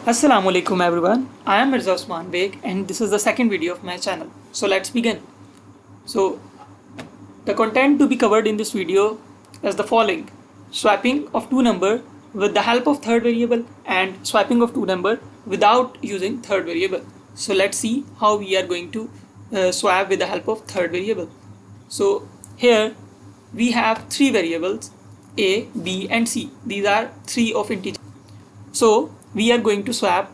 Assalamu alaikum everyone. I am Mirza Usman Beg and this is the second video of my channel. So let's begin. So the content to be covered in this video is the following: swapping of two number with the help of third variable and swapping of two number without using third variable. So let's see how we are going to swap with the help of third variable. So here we have three variables a, b and c. These are three of integer. So we are going to swap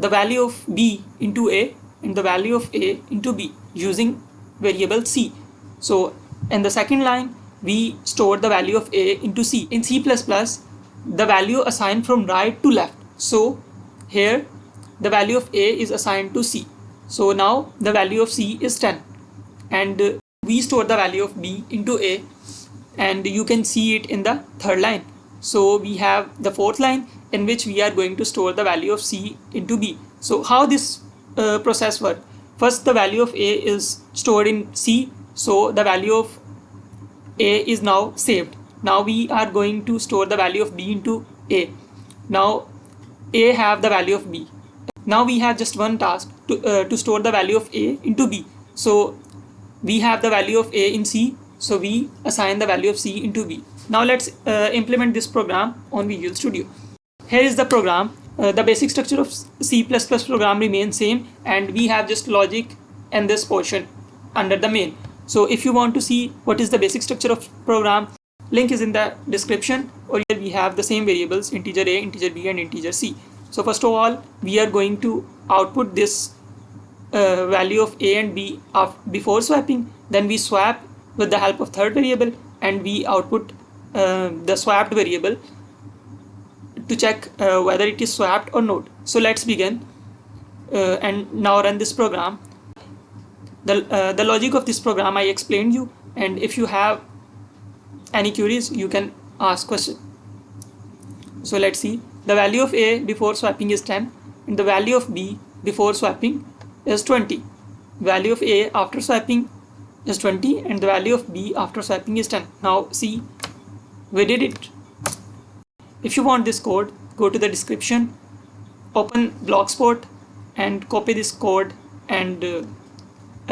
the value of b into a and the value of a into b using variable c. So in the second line we store the value of a into c. In C++, the value assigned from right to left. So here the value of a is assigned to c. So now the value of c is 10 and we store the value of b into a and you can see it in the third line. So we have the fourth line in which we are going to store the value of c into b. So how this process works? First the value of a is stored in c, so the value of a is now saved. Now we are going to store the value of b into a. Now a have the value of b. Now we have just one task to store the value of a into b. So we have the value of a in c, so we assign the value of c into b. Now let's implement this program on Visual Studio. Here is the program. The basic structure of C++ program remains same and we have just logic and this portion under the main. So if you want to see what is the basic structure of program, link is in the description, or here we have the same variables integer a, integer b and integer c. So first of all we are going to output this value of a and b before swapping, then we swap with the help of third variable and we output the swapped variable to check whether it is swapped or not. So let's begin and now run this program. The logic of this program I explained you, and if you have any queries you can ask question. So let's see, the value of a before swapping is 10 and the value of b before swapping is 20. Value of a after swapping is 20 and the value of b after swapping is 10. Now see, we did it. If you want this code, go to the description, open Blogspot and copy this code and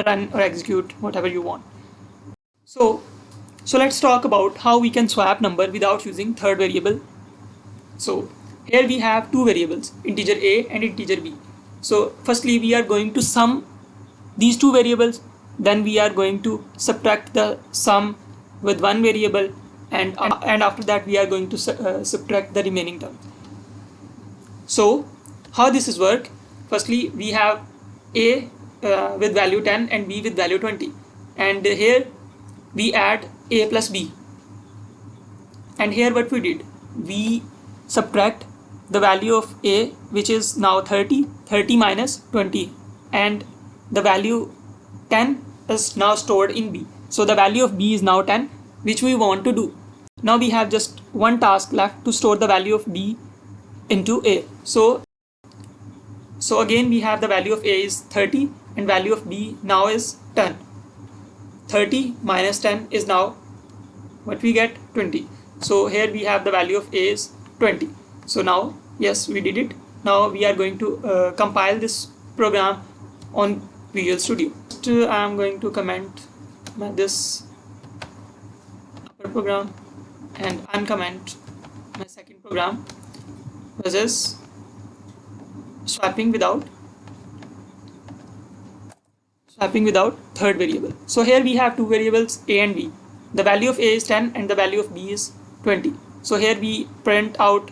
run or execute whatever you want. So let's talk about how we can swap number without using third variable. So here we have two variables, integer a and integer b. So firstly we are going to sum these two variables, then we are going to subtract the sum with one variable, and after that we are going to subtract the remaining term. So how this is work? Firstly we have a with value 10 and b with value 20, and here we add a plus b, and here what we did, we subtract the value of a which is now 30 minus 20, and the value 10 is now stored in b. So the value of b is now 10, which we want to do. Now we have just one task left to store the value of b into a. So again we have the value of a is 30 and value of b now is 10. 30 minus 10 is now what we get, 20. So here we have the value of a is 20. So now yes, we did it. Now we are going to compile this program on Visual Studio. I am going to comment this upper program and uncomment my second program, which is swapping without third variable. So here we have two variables a and b. The value of a is 10 and the value of b is 20. So here we print out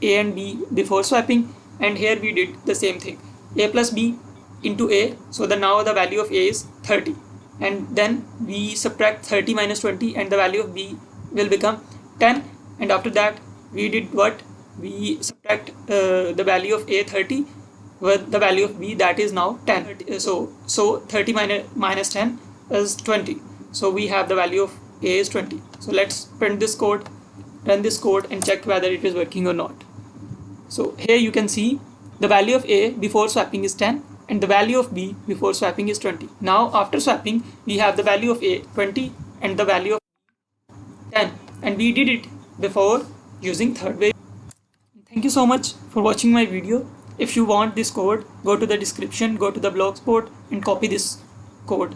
a and b before swapping, and here we did the same thing, a plus b into a. So now the value of a is 30, and then we subtract 30 minus 20 and the value of b will become 10, and after that we did what, we subtract the value of a 30 with the value of b, that is now 10. So 30 minus 10 is 20. So we have the value of a is 20. So let's print this code, run this code and check whether it is working or not. So here you can see the value of a before swapping is 10 and the value of b before swapping is 20. Now after swapping we have the value of a 20 and the value of 10, and we did it before using third variable. Thank you so much for watching my video. If you want this code, go to the description, go to the blogspot and copy this code.